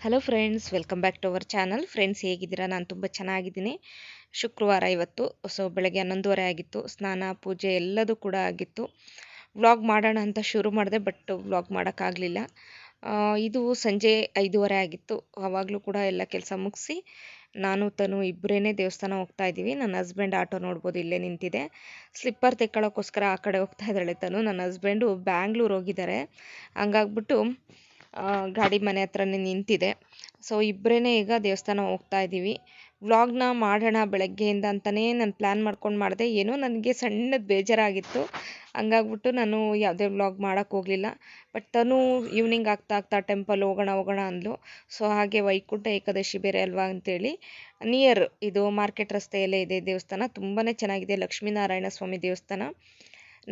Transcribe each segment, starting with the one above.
Hello friends, welcome back to our channel. Friends, ಹೇಗಿದ್ದೀರಾ? ನಾನು ತುಂಬ ಚೆನ್ನಾಗಿದ್ದೀನಿ. ಶುಕ್ರವಾರ ಇವತ್ತು. ಸೊ ಬೆಳಗ್ಗೆ 11:30 ಆಗಿತ್ತು. ಸ್ನಾನ ಪೂಜೆ ಎಲ್ಲದೂ ಕೂಡ ಆಗಿತ್ತು. ವ್ಲಾಗ್ ಮಾಡೋಣ ಅಂತ ಶುರು ಮಾಡಿದೆ, ಬಟ್ ವ್ಲಾಗ್ ಮಾಡೋಕ್ಕಾಗಲಿಲ್ಲ. ಇದು ಸಂಜೆ 5:30 ಆಗಿತ್ತು. ಆವಾಗಲೂ ಕೂಡ ಎಲ್ಲ ಕೆಲಸ ಮುಗಿಸಿ ನಾನು ತನು ಇಬ್ಬರೇ ದೇವಸ್ಥಾನ ಹೋಗ್ತಾ ಇದ್ದೀವಿ. ನನ್ನ ಹಸ್ಬೆಂಡ್ ಆಟೋ ನೋಡ್ಬೋದು, ಇಲ್ಲೇ ನಿಂತಿದೆ. ಸ್ಲಿಪ್ಪರ್ ತೆಕ್ಕೊಳ್ಳೋಕ್ಕೋಸ್ಕರ ಆ ಕಡೆ ಹೋಗ್ತಾ ಇದ್ದಾಳೆ ತನು. ನನ್ನ ಹಸ್ಬೆಂಡು ಬ್ಯಾಂಗ್ಳೂರು ಹೋಗಿದ್ದಾರೆ. ಹಂಗಾಗ್ಬಿಟ್ಟು ಗಾಡಿ ಮನೆ ಹತ್ರನೇ ನಿಂತಿದೆ. ಸೊ ಇಬ್ಬರೇ ಈಗ ದೇವಸ್ಥಾನ ಹೋಗ್ತಾ ಇದ್ದೀವಿ. ವ್ಲಾಗ್ನ ಮಾಡೋಣ ಬೆಳಗ್ಗೆಯಿಂದ ಅಂತಲೇ ನಾನು ಪ್ಲ್ಯಾನ್ ಮಾಡ್ಕೊಂಡು ಮಾಡಿದೆ. ಏನೋ ನನಗೆ ಸಣ್ಣದು ಬೇಜಾರಾಗಿತ್ತು. ಹಂಗಾಗ್ಬಿಟ್ಟು ನಾನು ಯಾವುದೇ ವ್ಲಾಗ್ ಮಾಡೋಕ್ಕೆ ಹೋಗಲಿಲ್ಲ. ಬಟ್ ತನು ಈವ್ನಿಂಗ್ ಆಗ್ತಾ ಟೆಂಪಲ್ ಹೋಗೋಣ ಅಂದ್ಲು. ಸೊ ಹಾಗೆ ವೈಕುಂಠ ಏಕಾದಶಿ ಬೇರೆ ಅಲ್ವಾ ಅಂತೇಳಿ ನಿಯರ್ ಇದು ಮಾರ್ಕೆಟ್ ರಸ್ತೆಯಲ್ಲೇ ಇದೆ ದೇವಸ್ಥಾನ. ತುಂಬಾ ಚೆನ್ನಾಗಿದೆ. ಲಕ್ಷ್ಮೀನಾರಾಯಣ ಸ್ವಾಮಿ ದೇವಸ್ಥಾನ.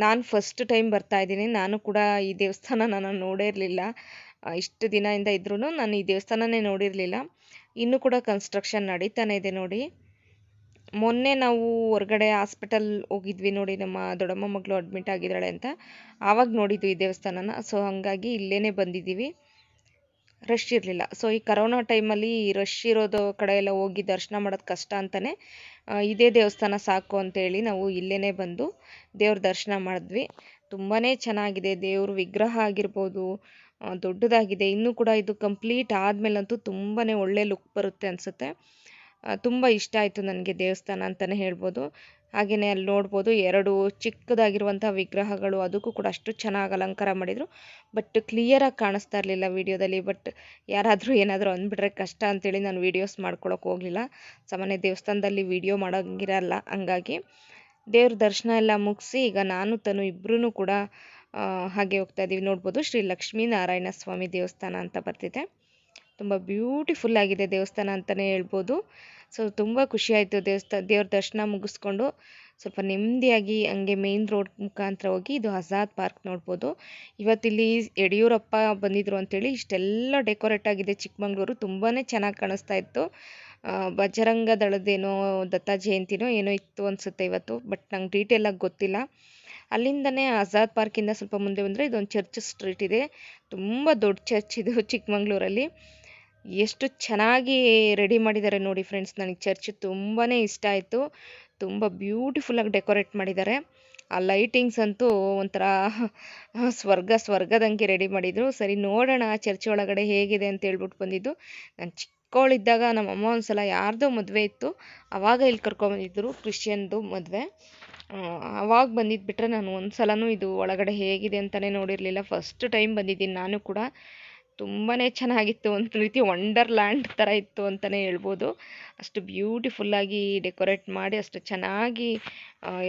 ನಾನು ಫಸ್ಟ್ ಟೈಮ್ ಬರ್ತಾ ಇದ್ದೀನಿ. ನಾನು ಕೂಡ ಈ ದೇವಸ್ಥಾನ ನಾನು ನೋಡೇ ಇರಲಿಲ್ಲ. ಇಷ್ಟು ದಿನದಿಂದ ಇದ್ರೂ ನಾನು ಈ ದೇವಸ್ಥಾನನೇ ನೋಡಿರಲಿಲ್ಲ. ಇನ್ನೂ ಕೂಡ ಕನ್ಸ್ಟ್ರಕ್ಷನ್ ನಡೀತಾನೆ ಇದೆ ನೋಡಿ. ಮೊನ್ನೆ ನಾವು ಹೊರಗಡೆ ಹಾಸ್ಪಿಟಲ್ ಹೋಗಿದ್ವಿ ನೋಡಿ, ನಮ್ಮ ದೊಡ್ಡಮ್ಮ ಮಗಳು ಅಡ್ಮಿಟ್ ಆಗಿದ್ದಾಳೆ ಅಂತ. ಆವಾಗ ನೋಡಿದ್ವಿ ಈ ದೇವಸ್ಥಾನನ. ಸೊ ಹಾಗಾಗಿ ಇಲ್ಲೇ ಬಂದಿದ್ದೀವಿ. ರಶ್ ಇರಲಿಲ್ಲ. ಸೊ ಈ ಕರೋನಾ ಟೈಮಲ್ಲಿ ರಶ್ ಇರೋದು ಕಡೆ ಎಲ್ಲ ಹೋಗಿ ದರ್ಶನ ಮಾಡೋದು ಕಷ್ಟ ಅಂತಲೇ ಇದೇ ದೇವಸ್ಥಾನ ಸಾಕು ಅಂತೇಳಿ ನಾವು ಇಲ್ಲೇ ಬಂದು ದೇವ್ರ ದರ್ಶನ ಮಾಡಿದ್ವಿ. ತುಂಬಾ ಚೆನ್ನಾಗಿದೆ. ದೇವ್ರ ವಿಗ್ರಹ ಆಗಿರ್ಬೋದು, ದೊಡ್ಡದಾಗಿದೆ. ಇನ್ನೂ ಕೂಡ ಇದು ಕಂಪ್ಲೀಟ್ ಆದಮೇಲಂತೂ ತುಂಬಾ ಒಳ್ಳೆ ಲುಕ್ ಬರುತ್ತೆ ಅನಿಸುತ್ತೆ. ತುಂಬ ಇಷ್ಟ ಆಯಿತು ನನಗೆ ದೇವಸ್ಥಾನ ಅಂತಲೇ ಹೇಳ್ಬೋದು. ಹಾಗೆಯೇ ಅಲ್ಲಿ ನೋಡ್ಬೋದು 2 ಚಿಕ್ಕದಾಗಿರುವಂಥ ವಿಗ್ರಹಗಳು. ಅದಕ್ಕೂ ಕೂಡ ಅಷ್ಟು ಚೆನ್ನಾಗಿ ಅಲಂಕಾರ ಮಾಡಿದರು. ಬಟ್ ಕ್ಲಿಯರಾಗಿ ಕಾಣಿಸ್ತಾ ಇರಲಿಲ್ಲ ವೀಡಿಯೋದಲ್ಲಿ. ಬಟ್ ಯಾರಾದರೂ ಏನಾದರೂ ಅಂದ್ಬಿಟ್ರೆ ಕಷ್ಟ ಅಂತೇಳಿ ನಾನು ವೀಡಿಯೋಸ್ ಮಾಡ್ಕೊಳಕ್ಕೆ ಹೋಗಲಿಲ್ಲ. ಸಾಮಾನ್ಯ ದೇವಸ್ಥಾನದಲ್ಲಿ ವೀಡಿಯೋ ಮಾಡೋಂಗಿರಲ್ಲ. ಹಂಗಾಗಿ ದೇವ್ರ ದರ್ಶನ ಎಲ್ಲ ಮುಗಿಸಿ ಈಗ ನಾನು ತನು ಇಬ್ಬರೂ ಕೂಡ ಹಾಗೆ ಹೋಗ್ತಾ ಇದ್ದೀವಿ. ನೋಡ್ಬೋದು ಶ್ರೀ ಲಕ್ಷ್ಮೀನಾರಾಯಣ ಸ್ವಾಮಿ ದೇವಸ್ಥಾನ ಅಂತ ಬರ್ತಿದೆ. ತುಂಬ ಬ್ಯೂಟಿಫುಲ್ ಆಗಿದೆ ದೇವಸ್ಥಾನ ಅಂತಲೇ ಹೇಳ್ಬೋದು. ಸೊ ತುಂಬ ಖುಷಿಯಾಯಿತು. ದೇವ್ರ ದರ್ಶನ ಮುಗಿಸ್ಕೊಂಡು ಸ್ವಲ್ಪ ನೆಮ್ಮದಿಯಾಗಿ ಹಂಗೆ ಮೇನ್ ರೋಡ್ ಮುಖಾಂತರ ಹೋಗಿ ಇದು ಆಜಾದ್ ಪಾರ್ಕ್ ನೋಡ್ಬೋದು. ಇವತ್ತಿಲ್ಲಿ ಯಡಿಯೂರಪ್ಪ ಬಂದಿದ್ರು ಅಂತೇಳಿ ಇಷ್ಟೆಲ್ಲ ಡೆಕೋರೇಟ್ ಆಗಿದೆ. ಚಿಕ್ಕಮಂಗ್ಳೂರು ತುಂಬಾ ಚೆನ್ನಾಗಿ ಕಾಣಿಸ್ತಾ ಇತ್ತು. ಬಜರಂಗ ದಳದೇನೋ ದತ್ತ ಜಯಂತಿನೋ ಏನೋ ಇತ್ತು ಅನಿಸುತ್ತೆ ಇವತ್ತು. ಬಟ್ ನಂಗೆ ಡೀಟೇಲಾಗಿ ಗೊತ್ತಿಲ್ಲ. ಅಲ್ಲಿಂದನೇ ಆಜಾದ್ ಪಾರ್ಕಿಂದ ಸ್ವಲ್ಪ ಮುಂದೆ ಬಂದರೆ ಇದೊಂದು ಚರ್ಚ್ ಸ್ಟ್ರೀಟ್ ಇದೆ. ತುಂಬ ದೊಡ್ಡ ಚರ್ಚ್ ಇದು ಚಿಕ್ಕಮಂಗ್ಳೂರಲ್ಲಿ. ಎಷ್ಟು ಚೆನ್ನಾಗಿ ರೆಡಿ ಮಾಡಿದ್ದಾರೆ ನೋಡಿ ಫ್ರೆಂಡ್ಸ್. ನನಗೆ ಚರ್ಚ್ ತುಂಬಾ ಇಷ್ಟ ಆಯಿತು. ತುಂಬ ಬ್ಯೂಟಿಫುಲ್ಲಾಗಿ ಡೆಕೋರೇಟ್ ಮಾಡಿದ್ದಾರೆ. ಆ ಲೈಟಿಂಗ್ಸ್ ಅಂತೂ ಒಂಥರ ಸ್ವರ್ಗದಂಗೆ ರೆಡಿ ಮಾಡಿದರು. ಸರಿ ನೋಡೋಣ ಚರ್ಚ್ ಒಳಗಡೆ ಹೇಗಿದೆ ಅಂತ ಹೇಳ್ಬಿಟ್ಟು ಬಂದಿದ್ದು. ನಾನು ಚಿಕ್ಕವಳಿದ್ದಾಗ ನಮ್ಮಮ್ಮ ಒಂದು ಸಲ ಯಾರ್ದೋ ಮದುವೆ ಇತ್ತು, ಆವಾಗ ಇಲ್ಲಿ ಕರ್ಕೊಂಬಂದಿದ್ದರು, ಕ್ರಿಶ್ಚಿಯನ್ದು ಮದುವೆ. ಆವಾಗ ಬಂದಿದ್ದು ಬಿಟ್ಟರೆ ನಾನು ಒಂದು ಸಲನೂ ಇದು ಒಳಗಡೆ ಹೇಗಿದೆ ಅಂತಲೇ ನೋಡಿರಲಿಲ್ಲ. ಫಸ್ಟ್ ಟೈಮ್ ಬಂದಿದ್ದೀನಿ ನಾನು ಕೂಡ. ತುಂಬಾ ಚೆನ್ನಾಗಿತ್ತು. ಒಂದು ರೀತಿ ವಂಡರ್ಲ್ಯಾಂಡ್ ಥರ ಇತ್ತು ಅಂತಲೇ ಹೇಳ್ಬೋದು. ಅಷ್ಟು ಬ್ಯೂಟಿಫುಲ್ಲಾಗಿ ಡೆಕೋರೇಟ್ ಮಾಡಿ ಅಷ್ಟು ಚೆನ್ನಾಗಿ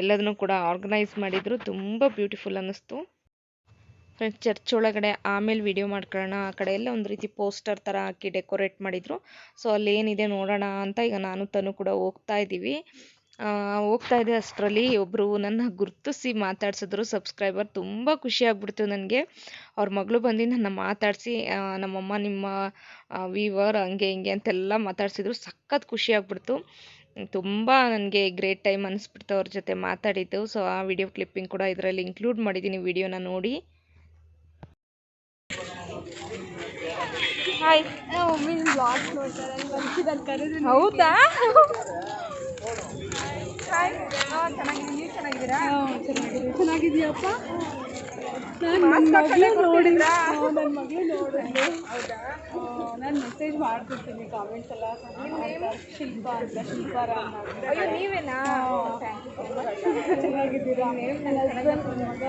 ಎಲ್ಲದನ್ನೂ ಕೂಡ ಆರ್ಗನೈಸ್ ಮಾಡಿದರು. ತುಂಬ ಬ್ಯೂಟಿಫುಲ್ ಅನ್ನಿಸ್ತು ಫ್ರೆಂಡ್ಸ್. ಚರ್ಚ್ ಒಳಗಡೆ ಆಮೇಲೆ ವಿಡಿಯೋ ಮಾಡ್ಕೊಳ್ಳೋಣ. ಆ ಕಡೆ ಎಲ್ಲ ಒಂದು ರೀತಿ ಪೋಸ್ಟರ್ ಥರ ಹಾಕಿ ಡೆಕೋರೇಟ್ ಮಾಡಿದರು. ಸೊ ಅಲ್ಲಿ ಏನಿದೆ ನೋಡೋಣ ಅಂತ ಈಗ ನಾನು ತನು ಕೂಡ ಹೋಗ್ತಾ ಇದ್ದೀವಿ. ಹೋಗ್ತಾ ಇದೆ ಅಷ್ಟರಲ್ಲಿ ಒಬ್ಬರು ನನ್ನ ಗುರ್ತಿಸಿ ಮಾತಾಡ್ಸಿದ್ರು, ಸಬ್ಸ್ಕ್ರೈಬರ್. ತುಂಬ ಖುಷಿಯಾಗ್ಬಿಡ್ತು ನನಗೆ. ಅವ್ರ ಮಗಳು ಬಂದು ನನ್ನ ಮಾತಾಡಿಸಿ ನಮ್ಮಮ್ಮ ನಿಮ್ಮ ವೀವರ್ ಹಂಗೆ ಹಿಂಗೆ ಅಂತೆಲ್ಲ ಮಾತಾಡ್ಸಿದ್ರು. ಸಖತ್ ಖುಷಿಯಾಗ್ಬಿಡ್ತು. ತುಂಬ ನನಗೆ ಗ್ರೇಟ್ ಟೈಮ್ ಅನಿಸ್ಬಿಡ್ತು ಅವ್ರ ಜೊತೆ ಮಾತಾಡಿದ್ದು. ಸೊ ಆ ವಿಡಿಯೋ ಕ್ಲಿಪ್ಪಿಂಗ್ ಕೂಡ ಇದರಲ್ಲಿ ಇನ್ಕ್ಲೂಡ್ ಮಾಡಿದ್ದೀನಿ. ವಿಡಿಯೋನ ನೋಡಿ. ಹಾಯ್. ಹೌದಾ? ಹಾಯ್. ಚೆನ್ನಾಗಿದ್ದೀನಿ. ನೀವು ಚೆನ್ನಾಗಿದ್ದೀರಾ? ಚೆನ್ನಾಗಿದೆಯಪ್ಪ. ನನ್ನ ಮಗಳು ನೋಡಿಲ್ಲ. ಹೌದಾ? ನಾನು ಮೆಸೇಜ್ ಮಾಡ್ತಿರ್ತೀನಿ ಕಾಮೆಂಟ್ಸ್ ಎಲ್ಲ. ಶಿಲ್ಪ ಅಂತ, ಶಿಲ್ಪಾರಾಮ್. ಅಯ್ಯೋ ನೀವೇನಾ? ಚೆನ್ನಾಗಿದ್ದೀರಾ? ನನ್ನ ಹಸ್ಬೆಂಡ್ ಮಗ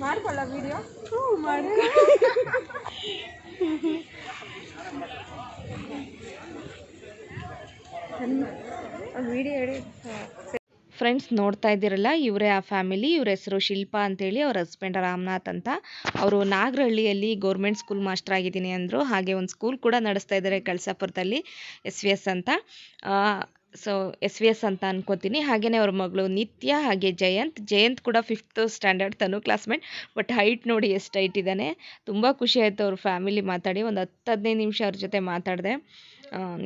ಮಾಡ್ಕೊಳ್ಳ ವಿಡಿಯೋ? ಹ್ಞೂ ಮಾಡಿ. ವಿಡಿಯೋ ಹೇಳಿ ಫ್ರೆಂಡ್ಸ್. ನೋಡ್ತಾ ಇದ್ದೀರಲ್ಲ, ಇವರೇ ಆ ಫ್ಯಾಮಿಲಿ. ಇವ್ರ ಹೆಸರು ಶಿಲ್ಪಾ ಅಂತೇಳಿ, ಅವ್ರ ಹಸ್ಬೆಂಡ್ ರಾಮನಾಥ್ ಅಂತ. ಅವರು ನಾಗರಹಳ್ಳಿಯಲ್ಲಿ ಗೌರ್ಮೆಂಟ್ ಸ್ಕೂಲ್ ಮಾಸ್ಟರ್ ಆಗಿದ್ದೀನಿ ಅಂದರು. ಹಾಗೆ ಒಂದು ಸ್ಕೂಲ್ ಕೂಡ ನಡೆಸ್ತಾ ಇದ್ದಾರೆ ಕಳಸಾಪುರದಲ್ಲಿ, SVS ಅಂತ. ಸೊ SVS ಅಂತ ಅನ್ಕೋತೀನಿ. ಹಾಗೆಯೇ ಅವ್ರ ಮಗಳು ನಿತ್ಯ, ಹಾಗೆ ಜಯಂತ್ ಕೂಡ 5th standard, Tanu classmate. But height ನೋಡಿ ಎಷ್ಟು ಹೈಟ್ ಇದ್ದಾನೆ. ತುಂಬ ಖುಷಿ ಆಯಿತು ಅವ್ರ ಫ್ಯಾಮಿಲಿ ಮಾತಾಡಿ. ಒಂದು 10-15 ನಿಮಿಷ ಅವ್ರ ಜೊತೆ ಮಾತಾಡಿದೆ.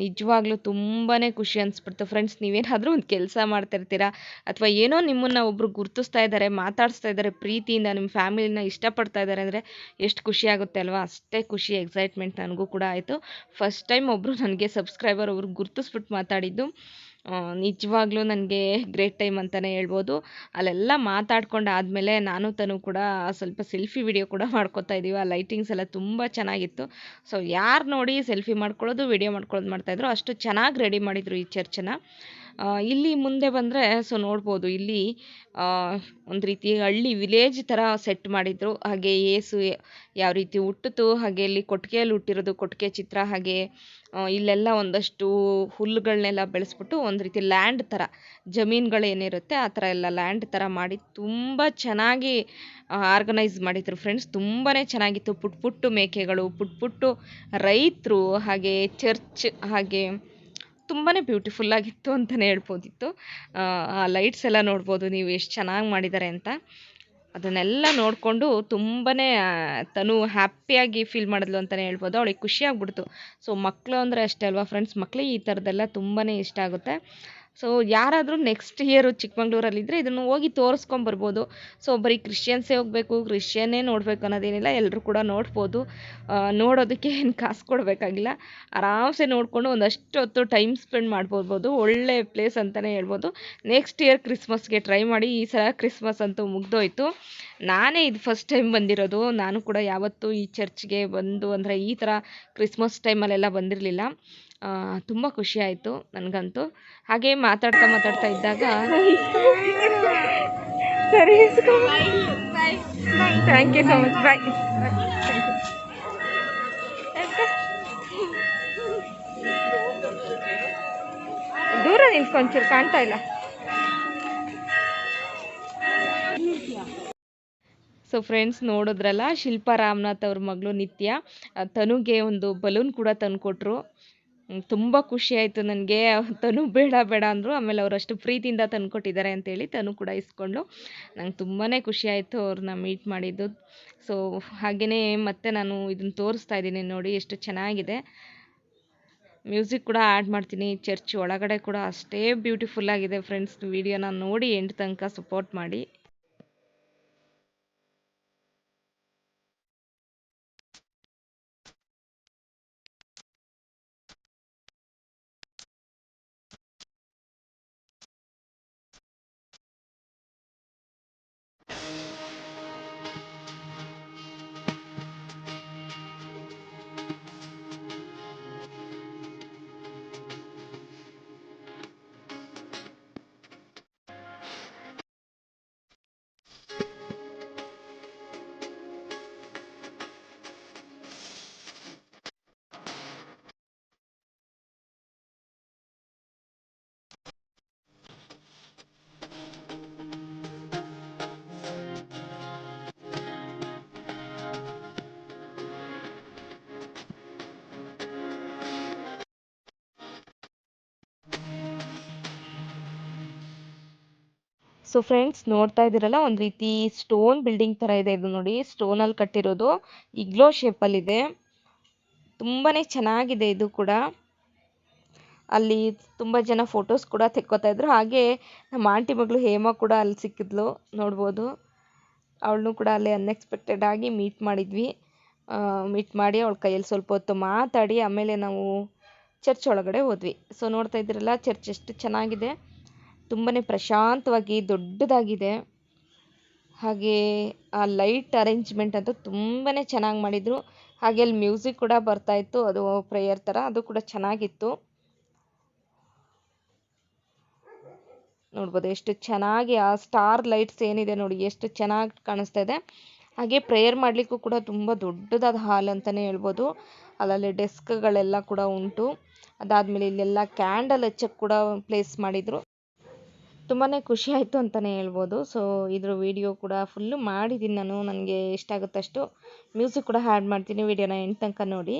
ನಿಜವಾಗ್ಲೂ ತುಂಬಾ ಖುಷಿ ಅನಿಸ್ಬಿಡ್ತು ಫ್ರೆಂಡ್ಸ್. ನೀವೇನಾದರೂ ಒಂದು ಕೆಲಸ ಮಾಡ್ತಿರ್ತೀರಾ ಅಥವಾ ಏನೋ ನಿಮ್ಮನ್ನು ಒಬ್ಬರು ಗುರ್ತಿಸ್ತಾ ಇದ್ದಾರೆ, ಮಾತಾಡಿಸ್ತಾ ಇದ್ದಾರೆ ಪ್ರೀತಿಯಿಂದ, ನಿಮ್ಮ ಫ್ಯಾಮಿಲಿನ ಇಷ್ಟಪಡ್ತಾ ಇದ್ದಾರೆ ಅಂದರೆ ಎಷ್ಟು ಖುಷಿ ಆಗುತ್ತೆ ಅಲ್ವಾ? ಅಷ್ಟೇ ಖುಷಿ, ಎಕ್ಸೈಟ್ಮೆಂಟ್ ನನಗೂ ಕೂಡ ಆಯಿತು. ಫಸ್ಟ್ ಟೈಮ್ ಒಬ್ಬರು ನನಗೆ ಸಬ್ಸ್ಕ್ರೈಬರ್ ಅವರು ಗುರ್ತಿಸ್ಬಿಟ್ಟು ಮಾತಾಡಿದ್ದು ನಿಜವಾಗ್ಲೂ ನನಗೆ ಗ್ರೇಟ್ ಟೈಮ್ ಅಂತಲೇ ಹೇಳ್ಬೋದು. ಅಲ್ಲೆಲ್ಲ ಮಾತಾಡ್ಕೊಂಡು ಆದಮೇಲೆ ನಾನು ತನು ಕೂಡ ಸ್ವಲ್ಪ ಸೆಲ್ಫಿ ವಿಡಿಯೋ ಕೂಡ ಮಾಡ್ಕೊತಾ ಇದ್ದೀವಿ. ಆ ಲೈಟಿಂಗ್ಸ್ ಎಲ್ಲ ತುಂಬ ಚೆನ್ನಾಗಿತ್ತು. ಸೊ ಯಾರು ನೋಡಿ ಸೆಲ್ಫಿ ಮಾಡ್ಕೊಳ್ಳೋದು, ವಿಡಿಯೋ ಮಾಡ್ಕೊಳ್ಳೋದು ಮಾಡ್ತಾಯಿದ್ರು. ಅಷ್ಟು ಚೆನ್ನಾಗಿ ರೆಡಿ ಮಾಡಿದರು ಈ ಚರ್ಚನ್ನ. ಇಲ್ಲಿ ಮುಂದೆ ಬಂದರೆ ಸೊ ನೋಡ್ಬೋದು, ಇಲ್ಲಿ ಒಂದು ರೀತಿ ಹಳ್ಳಿ ವಿಲೇಜ್ ಥರ ಸೆಟ್ ಮಾಡಿದರು. ಹಾಗೆ ಏಸು ಯಾವ ರೀತಿ ಹುಟ್ಟಿತು, ಹಾಗೆ ಇಲ್ಲಿ ಕೊಟ್ಟಿಗೆಯಲ್ಲಿ ಹುಟ್ಟಿರೋದು ಕೊಟ್ಟಿಗೆ ಚಿತ್ರ, ಹಾಗೆ ಇಲ್ಲೆಲ್ಲ ಒಂದಷ್ಟು ಹುಲ್ಲುಗಳನ್ನೆಲ್ಲ ಬೆಳೆಸ್ಬಿಟ್ಟು ಒಂದು ರೀತಿ ಲ್ಯಾಂಡ್ ಥರ, ಜಮೀನುಗಳೇನಿರುತ್ತೆ ಆ ಥರ ಎಲ್ಲ ಲ್ಯಾಂಡ್ ಥರ ಮಾಡಿ ತುಂಬ ಚೆನ್ನಾಗಿ ಆರ್ಗನೈಸ್ ಮಾಡಿದರು ಫ್ರೆಂಡ್ಸ್. ತುಂಬಾ ಚೆನ್ನಾಗಿತ್ತು. ಪುಟ್ಟ ಪುಟ್ಟು ಮೇಕೆಗಳು, ಪುಟ್ಟ ಪುಟ್ಟು ರೈತರು, ಹಾಗೆ ಚರ್ಚ್, ಹಾಗೆ ತುಂಬಾ ಬ್ಯೂಟಿಫುಲ್ಲಾಗಿತ್ತು ಅಂತಲೇ ಹೇಳ್ಬೋದಿತ್ತು. ಆ ಲೈಟ್ಸ್ ಎಲ್ಲ ನೋಡ್ಬೋದು ನೀವು ಎಷ್ಟು ಚೆನ್ನಾಗಿ ಮಾಡಿದ್ದಾರೆ ಅಂತ. ಅದನ್ನೆಲ್ಲ ನೋಡಿಕೊಂಡು ತುಂಬಾ ತನು ಹ್ಯಾಪಿಯಾಗಿ ಫೀಲ್ ಮಾಡಿದ್ಲು ಅಂತಲೇ ಹೇಳ್ಬೋದು. ಅವಳಿಗೆ ಖುಷಿ ಆಗ್ಬಿಡ್ತು. ಸೊ ಮಕ್ಕಳು ಅಂದರೆ ಅಷ್ಟೇ ಅಲ್ವಾ ಫ್ರೆಂಡ್ಸ್, ಮಕ್ಕಳಿಗೆ ಈ ಥರದ್ದೆಲ್ಲ ತುಂಬಾ ಇಷ್ಟ ಆಗುತ್ತೆ. ಸೊ ಯಾರಾದರೂ ನೆಕ್ಸ್ಟ್ ಇಯರು ಚಿಕ್ಕಮಂಗ್ಳೂರಲ್ಲಿದ್ದರೆ ಇದನ್ನು ಹೋಗಿ ತೋರಿಸ್ಕೊಂಬರ್ಬೋದು. ಸೊ ಬರೀ ಕ್ರಿಶ್ಚಿಯನ್ಸೇ ಹೋಗಬೇಕು, ಕ್ರಿಶ್ಚಿಯನ್ನೇ ನೋಡಬೇಕು ಅನ್ನೋದೇನಿಲ್ಲ, ಎಲ್ಲರೂ ಕೂಡ ನೋಡ್ಬೋದು. ನೋಡೋದಕ್ಕೆ ಏನು ಕಾಸು ಕೊಡಬೇಕಾಗಿಲ್ಲ, ಆರಾಮ್ಸೆ ನೋಡಿಕೊಂಡು ಒಂದಷ್ಟು ಹೊತ್ತು ಟೈಮ್ ಸ್ಪೆಂಡ್ ಮಾಡ್ಬೋದು. ಒಳ್ಳೆ ಪ್ಲೇಸ್ ಅಂತಲೇ ಹೇಳ್ಬೋದು. ನೆಕ್ಸ್ಟ್ ಇಯರ್ ಕ್ರಿಸ್ಮಸ್ಗೆ ಟ್ರೈ ಮಾಡಿ. ಈ ಸಲ ಕ್ರಿಸ್ಮಸ್ ಅಂತೂ ಮುಗ್ದೋಯ್ತು. ನಾನೇ ಇದು ಫಸ್ಟ್ ಟೈಮ್ ಬಂದಿರೋದು. ನಾನು ಕೂಡ ಯಾವತ್ತೂ ಈ ಚರ್ಚ್ಗೆ ಬಂದು ಅಂದರೆ ಈ ಥರ ಕ್ರಿಸ್ಮಸ್ ಟೈಮಲ್ಲೆಲ್ಲ ಬಂದಿರಲಿಲ್ಲ. ತುಂಬ ಖುಷಿ ಆಯಿತು ನನಗಂತೂ. ಹಾಗೆ ಮಾತಾಡ್ತಾ ಇದ್ದಾಗ ಸರಿ, ಥ್ಯಾಂಕ್ ಯು ಸೊ ಮಚ್, ಬಾಯ್. ದೂರ ನಿಂತ್ಕೊಂಚೂರು ಕಾಣ್ತಾ ಇಲ್ಲ. ಸೊ ಫ್ರೆಂಡ್ಸ್ ನೋಡಿದ್ರಲ್ಲ, ಶಿಲ್ಪಾ ರಾಮನಾಥ್ ಅವ್ರ ಮಗಳು ನಿತ್ಯ ತನುಗೆ ಒಂದು ಬಲೂನ್ ಕೂಡ ತಂದುಕೊಟ್ರು. ತುಂಬ ಖುಷಿ ಆಯಿತು ನನಗೆ. ತನು ಬೇಡ ಬೇಡ ಅಂದರು, ಆಮೇಲೆ ಅವರು ಅಷ್ಟು ಪ್ರೀತಿಯಿಂದ ತಂದುಕೊಟ್ಟಿದ್ದಾರೆ ಅಂತೇಳಿ ತನು ಕೂಡ ಇಸ್ಕೊಂಡು. ನಂಗೆ ತುಂಬಾ ಖುಷಿ ಆಯಿತು ಅವ್ರನ್ನ ಮೀಟ್ ಮಾಡಿದ್ದು. ಸೊ ಹಾಗೆಯೇ ಮತ್ತೆ ನಾನು ಇದನ್ನು ತೋರಿಸ್ತಾ ಇದ್ದೀನಿ ನೋಡಿ, ಎಷ್ಟು ಚೆನ್ನಾಗಿದೆ. ಮ್ಯೂಸಿಕ್ ಕೂಡ ಆ್ಯಡ್ ಮಾಡ್ತೀನಿ. ಚರ್ಚ್ ಒಳಗಡೆ ಕೂಡ ಅಷ್ಟೇ ಬ್ಯೂಟಿಫುಲ್ಲಾಗಿದೆ ಫ್ರೆಂಡ್ಸ್. ವಿಡಿಯೋನ ನೋಡಿ ಎಂಡ್ ತನಕ ಸಪೋರ್ಟ್ ಮಾಡಿ. ಸೊ ಫ್ರೆಂಡ್ಸ್ ನೋಡ್ತಾ ಇದ್ದೀರಲ್ಲ, ಒಂದು ರೀತಿ ಸ್ಟೋನ್ ಬಿಲ್ಡಿಂಗ್ ಥರ ಇದೆ ಇದು ನೋಡಿ. ಸ್ಟೋನಲ್ಲಿ ಕಟ್ಟಿರೋದು, ಇಗ್ಲೋ ಶೇಪಲ್ಲಿದೆ. ತುಂಬಾ ಚೆನ್ನಾಗಿದೆ ಇದು ಕೂಡ. ಅಲ್ಲಿ ತುಂಬ ಜನ ಫೋಟೋಸ್ ಕೂಡ ತೆಕ್ಕೋತಾ ಇದ್ರು. ಹಾಗೆ ನಮ್ಮ ಆಂಟಿ ಮಗಳು ಹೇಮ ಕೂಡ ಅಲ್ಲಿ ಸಿಕ್ಕಿದ್ಲು, ನೋಡ್ಬೋದು. ಅವಳನ್ನೂ ಕೂಡ ಅಲ್ಲಿ ಅನ್ಎಕ್ಸ್ಪೆಕ್ಟೆಡ್ ಆಗಿ ಮೀಟ್ ಮಾಡಿದ್ವಿ. ಮೀಟ್ ಮಾಡಿ ಅವಳ ಕೈಯಲ್ಲಿ ಸ್ವಲ್ಪ ಹೊತ್ತು ಮಾತಾಡಿ ಆಮೇಲೆ ನಾವು ಚರ್ಚ್ ಒಳಗಡೆ ಹೋದ್ವಿ. ಸೊ ನೋಡ್ತಾ ಇದ್ದೀರಲ್ಲ, ಚರ್ಚ್ ಎಷ್ಟು ಚೆನ್ನಾಗಿದೆ. ತುಂಬಾ ಪ್ರಶಾಂತವಾಗಿ ದೊಡ್ಡದಾಗಿದೆ. ಹಾಗೆ ಆ ಲೈಟ್ ಅರೇಂಜ್ಮೆಂಟ್ ಅಂತೂ ತುಂಬಾ ಚೆನ್ನಾಗಿ ಮಾಡಿದರು. ಹಾಗೆ ಅಲ್ಲಿ ಮ್ಯೂಸಿಕ್ ಕೂಡ ಬರ್ತಾಯಿತ್ತು, ಅದು ಪ್ರೇಯರ್ ಥರ, ಅದು ಕೂಡ ಚೆನ್ನಾಗಿತ್ತು. ನೋಡ್ಬೋದು ಎಷ್ಟು ಚೆನ್ನಾಗಿ ಆ ಸ್ಟಾರ್ ಲೈಟ್ಸ್ ಏನಿದೆ ನೋಡಿ, ಎಷ್ಟು ಚೆನ್ನಾಗಿ ಕಾಣಿಸ್ತಾ ಇದೆ. ಹಾಗೆ ಪ್ರೇಯರ್ ಮಾಡಲಿಕ್ಕೂ ಕೂಡ ತುಂಬ ದೊಡ್ಡದಾದ ಹಾಲ್ ಅಂತಲೇ ಹೇಳ್ಬೋದು. ಅಲ್ಲಲ್ಲಿ ಡೆಸ್ಕ್ಗಳೆಲ್ಲ ಕೂಡ ಉಂಟು. ಅದಾದಮೇಲೆ ಇಲ್ಲೆಲ್ಲ ಕ್ಯಾಂಡಲ್ ಹಚ್ಚಕ್ಕೆ ಕೂಡ ಪ್ಲೇಸ್ ಮಾಡಿದರು. ತುಂಬಾ ಖುಷಿ ಆಯಿತು ಅಂತಲೇ ಹೇಳ್ಬೋದು. ಸೊ ಇದ್ರ ವಿಡಿಯೋ ಕೂಡ ಫುಲ್ಲು ಮಾಡಿದ್ದೀನಿ ನಾನು. ನನಗೆ ಎಷ್ಟಾಗುತ್ತಷ್ಟು ಮ್ಯೂಸಿಕ್ ಕೂಡ ಆ್ಯಡ್ ಮಾಡ್ತೀನಿ. ವಿಡಿಯೋನ ಎಂಡ್ ತನಕ ನೋಡಿ.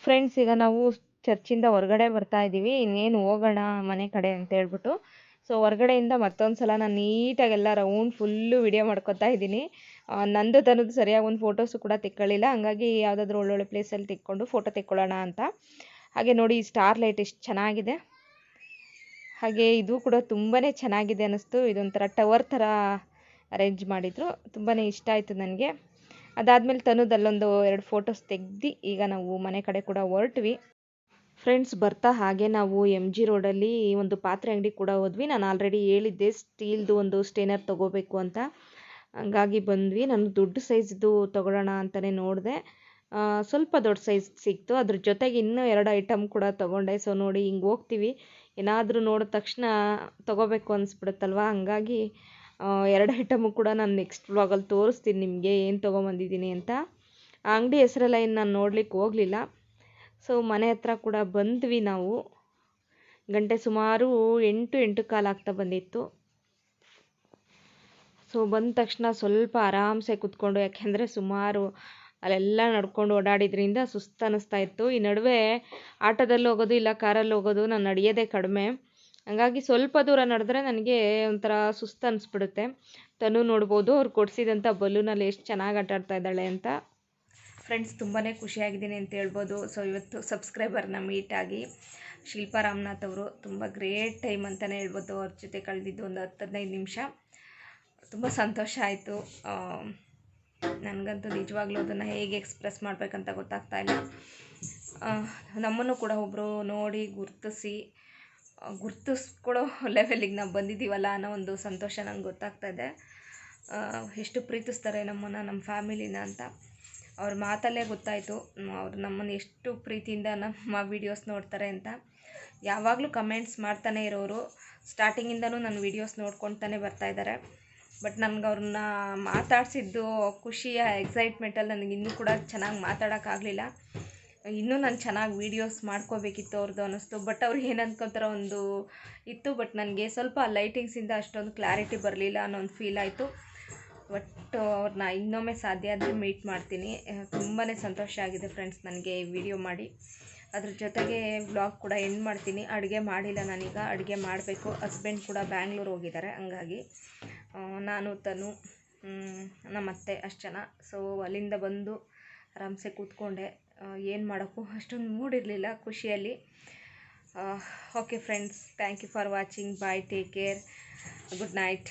ಫ್ರೆಂಡ್ಸ್, ಈಗ ನಾವು ಚರ್ಚಿಂದ ಹೊರಗಡೆ ಬರ್ತಾ ಇದ್ದೀವಿ. ಇನ್ನೇನು ಹೋಗೋಣ ಮನೆ ಕಡೆ ಅಂತ ಹೇಳ್ಬಿಟ್ಟು. ಸೊ ಹೊರಗಡೆಯಿಂದ ಮತ್ತೊಂದು ಸಲ ನಾನು ನೀಟಾಗೆಲ್ಲ ರೌಂಡ್ ಫುಲ್ಲು ವಿಡಿಯೋ ಮಾಡ್ಕೊತಾ ಇದ್ದೀನಿ. ನಂದು ತನ್ನದು ಸರಿಯಾಗಿ ಒಂದು ಫೋಟೋಸು ಕೂಡ ತೆಕ್ಕೊಳ್ಳಿಲ್ಲ. ಹಂಗಾಗಿ ಯಾವುದಾದ್ರೂ ಒಳ್ಳೊಳ್ಳೆ ಪ್ಲೇಸಲ್ಲಿ ತೆಕ್ಕೊಂಡು ಫೋಟೋ ತೆಕ್ಕೊಳ್ಳೋಣ ಅಂತ. ಹಾಗೆ ನೋಡಿ ಈ ಸ್ಟಾರ್ ಲೈಟ್ ಎಷ್ಟು ಚೆನ್ನಾಗಿದೆ. ಹಾಗೆ ಇದು ಕೂಡ ತುಂಬಾ ಚೆನ್ನಾಗಿದೆ ಅನ್ನಿಸ್ತು. ಇದೊಂಥರ ಟವರ್ ಥರ ಅರೇಂಜ್ ಮಾಡಿದರು. ತುಂಬಾ ಇಷ್ಟ ಆಯಿತು ನನಗೆ. ಅದಾದಮೇಲೆ ತನ್ನದಲ್ಲೊಂದು 2 ಫೋಟೋಸ್ ತೆಗ್ದು ಈಗ ನಾವು ಮನೆ ಕಡೆ ಕೂಡ ಹೊರಟ್ವಿ. ಫ್ರೆಂಡ್ಸ್, ಬರ್ತಾ ಹಾಗೆ ನಾವು MG ರೋಡಲ್ಲಿ ಒಂದು ಪಾತ್ರೆ ಅಂಗಡಿ ಕೂಡ ಹೋದ್ವಿ. ನಾನು ಆಲ್ರೆಡಿ ಹೇಳಿದ್ದೆ ಸ್ಟೀಲ್ದು ಒಂದು ಸ್ಟೇನರ್ ತೊಗೋಬೇಕು ಅಂತ. ಹಂಗಾಗಿ ಬಂದ್ವಿ. ನಾನು ದೊಡ್ಡ ಸೈಜ್ದು ತೊಗೊಳ್ಳೋಣ ಅಂತಲೇ ನೋಡಿದೆ. ಸ್ವಲ್ಪ ದೊಡ್ಡ ಸೈಜ್ ಸಿಕ್ತು. ಅದ್ರ ಜೊತೆಗೆ ಇನ್ನೂ 2 ಐಟಮ್ ಕೂಡ ತೊಗೊಂಡೆ. ಸೊ ನೋಡಿ, ಹಿಂಗೆ ಹೋಗ್ತೀವಿ, ಏನಾದರೂ ನೋಡಿದ ತಕ್ಷಣ ತೊಗೋಬೇಕು ಅನಿಸ್ಬಿಡುತ್ತಲ್ವ. ಹಂಗಾಗಿ 2 ಐಟಮು ಕೂಡ ನಾನು ನೆಕ್ಸ್ಟ್ ವ್ಲಾಗಲ್ಲಿ ತೋರಿಸ್ತೀನಿ ನಿಮಗೆ ಏನು ತೊಗೊಂಬಂದಿದ್ದೀನಿ ಅಂತ. ಆ ಅಂಗಡಿ ಹೆಸರೆಲ್ಲ ಇನ್ನು ನಾನು ನೋಡ್ಲಿಕ್ಕೆ ಹೋಗಲಿಲ್ಲ. ಸೊ ಮನೆ ಹತ್ರ ಕೂಡ ಬಂದ್ವಿ ನಾವು. ಗಂಟೆ ಸುಮಾರು 8:15 ಆಗ್ತಾ ಬಂದಿತ್ತು. ಸೊ ಬಂದ ತಕ್ಷಣ ಸ್ವಲ್ಪ ಆರಾಮ್ಸೆ ಕೂತ್ಕೊಂಡು, ಯಾಕೆಂದರೆ ಸುಮಾರು ಅಲ್ಲೆಲ್ಲ ನಡ್ಕೊಂಡು ಓಡಾಡಿದ್ರಿಂದ ಸುಸ್ತು ಅನ್ನಿಸ್ತಾ ಇತ್ತು. ಈ ನಡುವೆ ಆಟೋದಲ್ಲಿ ಹೋಗೋದು ಇಲ್ಲ ಕಾರಲ್ಲಿ ಹೋಗೋದು, ನಾನು ನಡೆಯೋದೇ ಕಡಿಮೆ. ಹಂಗಾಗಿ ಸ್ವಲ್ಪ ದೂರ ನಡೆದ್ರೆ ನನಗೆ ಒಂಥರ ಸುಸ್ತು ಅನಿಸ್ಬಿಡುತ್ತೆ. ತನು ನೋಡ್ಬೋದು, ಅವ್ರು ಕೊಡಿಸಿದಂಥ ಬಲೂನಲ್ಲಿ ಎಷ್ಟು ಚೆನ್ನಾಗಿ ಆಟಾಡ್ತಾ ಇದ್ದಾಳೆ ಅಂತ. ಫ್ರೆಂಡ್ಸ್, ತುಂಬಾ ಖುಷಿಯಾಗಿದ್ದೀನಿ ಅಂತ ಹೇಳ್ಬೋದು. ಸೊ ಇವತ್ತು ಸಬ್ಸ್ಕ್ರೈಬರ್ನ ಮೀಟಾಗಿ ಶಿಲ್ಪಾ ರಾಮನಾಥ್ ಅವರು ತುಂಬ ಗ್ರೇಟ್ ಟೈಮ್ ಅಂತಲೇ ಹೇಳ್ಬೋದು. ಅವ್ರ ಜೊತೆ ಕಳೆದಿದ್ದು ಒಂದು 10-15 ನಿಮಿಷ ತುಂಬ ಸಂತೋಷ ಆಯಿತು. ನನಗಂತೂ ನಿಜವಾಗ್ಲೂ ಅದನ್ನು ಹೇಗೆ ಎಕ್ಸ್ಪ್ರೆಸ್ ಮಾಡಬೇಕಂತ ಗೊತ್ತಾಗ್ತಾ ಇಲ್ಲ. ನಮ್ಮನ್ನು ಕೂಡ ಒಬ್ಬರು ನೋಡಿ ಗುರ್ತಿಸ್ಕೊಳ್ಳೋ ಲೆವೆಲಿಗೆ ನಾವು ಬಂದಿದ್ದೀವಲ್ಲ ಅನ್ನೋ ಒಂದು ಸಂತೋಷ ನಂಗೆ ಗೊತ್ತಾಗ್ತಾ ಇದೆ. ಎಷ್ಟು ಪ್ರೀತಿಸ್ತಾರೆ ನಮ್ಮನ್ನು, ನಮ್ಮ ಫ್ಯಾಮಿಲಿನ ಅಂತ ಅವ್ರ ಮಾತಲ್ಲೇ ಗೊತ್ತಾಯಿತು. ಅವ್ರು ನಮ್ಮನ್ನು ಎಷ್ಟು ಪ್ರೀತಿಯಿಂದ ನಮ್ಮ ವೀಡಿಯೋಸ್ ನೋಡ್ತಾರೆ ಅಂತ. ಯಾವಾಗಲೂ ಕಮೆಂಟ್ಸ್ ಮಾಡ್ತಾನೆ ಇರೋರು, ಸ್ಟಾರ್ಟಿಂಗಿಂದನೂ ನನ್ನ ವೀಡಿಯೋಸ್ ನೋಡ್ಕೊತಾನೆ ಬರ್ತಾಯಿದ್ದಾರೆ. ಬಟ್ ನನಗೆ ಅವ್ರನ್ನ ಮಾತಾಡಿಸಿದ್ದು ಖುಷಿಯ ಎಕ್ಸೈಟ್ಮೆಂಟಲ್ಲಿ ನನಗೆ ಇನ್ನೂ ಕೂಡ ಚೆನ್ನಾಗಿ ಮಾತಾಡೋಕ್ಕಾಗಲಿಲ್ಲ. ಇನ್ನೂ ನಾನು ಚೆನ್ನಾಗಿ ವೀಡಿಯೋಸ್ ಮಾಡ್ಕೋಬೇಕಿತ್ತು ಅವ್ರದ್ದು ಅನ್ನಿಸ್ತು. ಬಟ್ ಅವ್ರು ಏನು ಅಂದ್ಕೊತಾರೋ ಒಂದು ಇತ್ತು. ಬಟ್ ನನಗೆ ಸ್ವಲ್ಪ ಲೈಟಿಂಗ್ಸಿಂದ ಅಷ್ಟೊಂದು ಕ್ಲಾರಿಟಿ ಬರಲಿಲ್ಲ ಅನ್ನೋ ಒಂದು ಫೀಲ್ ಆಯಿತು. ಬಟ್ ಅವ್ರನ್ನ ಇನ್ನೊಮ್ಮೆ ಸಾಧ್ಯ ಆದರೆ ಮೀಟ್ ಮಾಡ್ತೀನಿ. ತುಂಬಾ ಸಂತೋಷ ಆಗಿದೆ ಫ್ರೆಂಡ್ಸ್ ನನಗೆ ಈ ವಿಡಿಯೋ ಮಾಡಿ. ಅದ್ರ ಜೊತೆಗೆ ವ್ಲಾಗ್ ಕೂಡ ಎಂಡ್ ಮಾಡ್ತೀನಿ. ಅಡುಗೆ ಮಾಡಿಲ್ಲ ನಾನೀಗ, ಅಡುಗೆ ಮಾಡಬೇಕು. ಹಸ್ಬೆಂಡ್ ಕೂಡ ಬ್ಯಾಂಗ್ಳೂರು ಹೋಗಿದ್ದಾರೆ. ಹಂಗಾಗಿ ನಾನು ತನು ನಮ್ಮತ್ತೆ ಅಷ್ಟು ಜನ. ಸೊ ಅಲ್ಲಿಂದ ಬಂದು ಆರಾಮ್ಸೆ ಕೂತ್ಕೊಂಡೆ. ಏನು ಮಾಡೋಕ್ಕೂ ಅಷ್ಟೊಂದು ಮೂಡಿರಲಿಲ್ಲ ಖುಷಿಯಲ್ಲಿ. Okay friends, thank you for watching. Bye, take care, good night.